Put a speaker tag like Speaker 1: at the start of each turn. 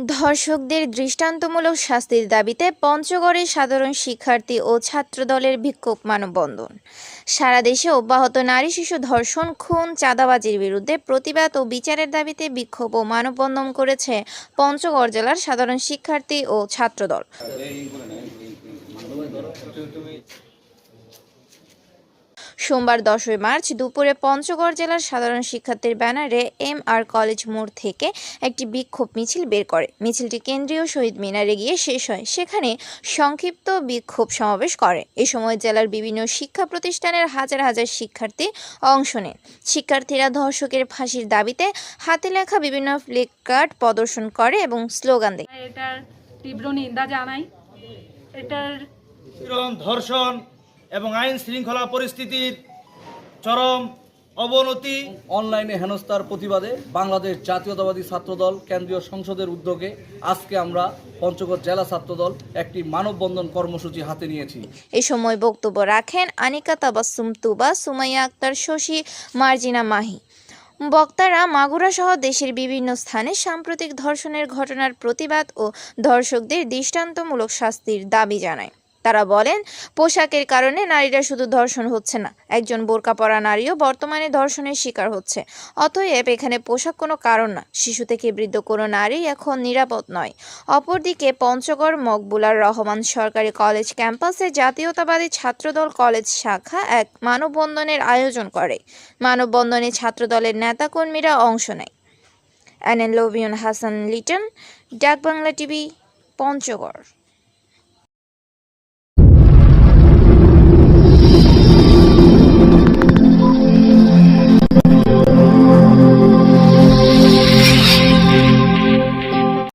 Speaker 1: ধর্ষকদের দৃষ্টান্তমূলক শাস্তির দাবিতে পঞ্চগড়ে সাধারণ শিক্ষার্থী ও ছাত্রদলের বিক্ষোভ মানববন্ধন। সারা দেশে অব্যাহত নারী শিশু ধর্ষণ, খুন, চাঁদাবাজির বিরুদ্ধে প্রতিবাদ ও বিচারের দাবিতে বিক্ষোভ ও মানববন্ধন করেছে পঞ্চগড় জেলার সাধারণ শিক্ষার্থী ও ছাত্রদল। সোমবার 10 মার্চ দুপুরে পঞ্চগড় জেলার সাধারণ শিক্ষার্থীর ব্যানারে এম.আর. কলেজ মোড় থেকে একটি বিক্ষোভ মিছিল বের করে। মিছিলটি কেন্দ্রীয় শহীদ মিনারে গিয়ে শেষ হয়। সেখানে সংক্ষিপ্ত বিক্ষোভ সমাবেশ করে। এ সময় জেলার বিভিন্ন শিক্ষা প্রতিষ্ঠানের হাজার হাজার শিক্ষার্থী অংশ নেন। শিক্ষার্থীরা ধর্ষকের ফাঁসির দাবিতে হাতে লেখা বিভিন্ন প্লেকার্ড প্রদর্শন করে এবং স্লোগান দেয়।
Speaker 2: এটার তীব্র নিন্দা জানাই। এটার
Speaker 3: ধর্ষণ এবং আইন শৃঙ্খলা পরিস্থিতির চরম অবনতি,
Speaker 4: অনলাইনে হেনস্থার প্রতিবাদে বাংলাদেশ জাতীয়তাবাদী ছাত্রদল কেন্দ্রীয় সংসদের উদ্যোগে আজকে আমরা পঞ্চগড় জেলা ছাত্রদল একটি মানববন্ধন কর্মসূচি হাতে নিয়েছি।
Speaker 1: এ সময় বক্তব্য রাখেন আনিকা তাবাসসুম তুবা, সুমাইয়া আক্তার, শশী, মার্জিনা মাহি। বক্তারা মাগুরা সহ দেশের বিভিন্ন স্থানে সাম্প্রতিক ধর্ষণের ঘটনার প্রতিবাদ ও ধর্ষকদের দৃষ্টান্তমূলক শাস্তির দাবি জানায়। তারা বলেন, পোশাকের কারণে নারীরা শুধু ধর্ষণ হচ্ছে না, একজন বোরকা পরা নারীও বর্তমানে ধর্ষণের শিকার হচ্ছে। অতএব এখানে পোশাক কোনো কারণ না। শিশু থেকে বৃদ্ধ কোনো নারী এখন নিরাপদ নয়। অপরদিকে পঞ্চগড় মকবুলার রহমান সরকারি কলেজ ক্যাম্পাসে জাতীয়তাবাদী ছাত্রদল কলেজ শাখা এক মানববন্ধনের আয়োজন করে। মানববন্ধনে ছাত্রদলের নেতাকর্মীরা অংশ নেয়। এনএন লবিয়ন হাসান লিটন, ডাক বাংলা টিভি, পঞ্চগড়।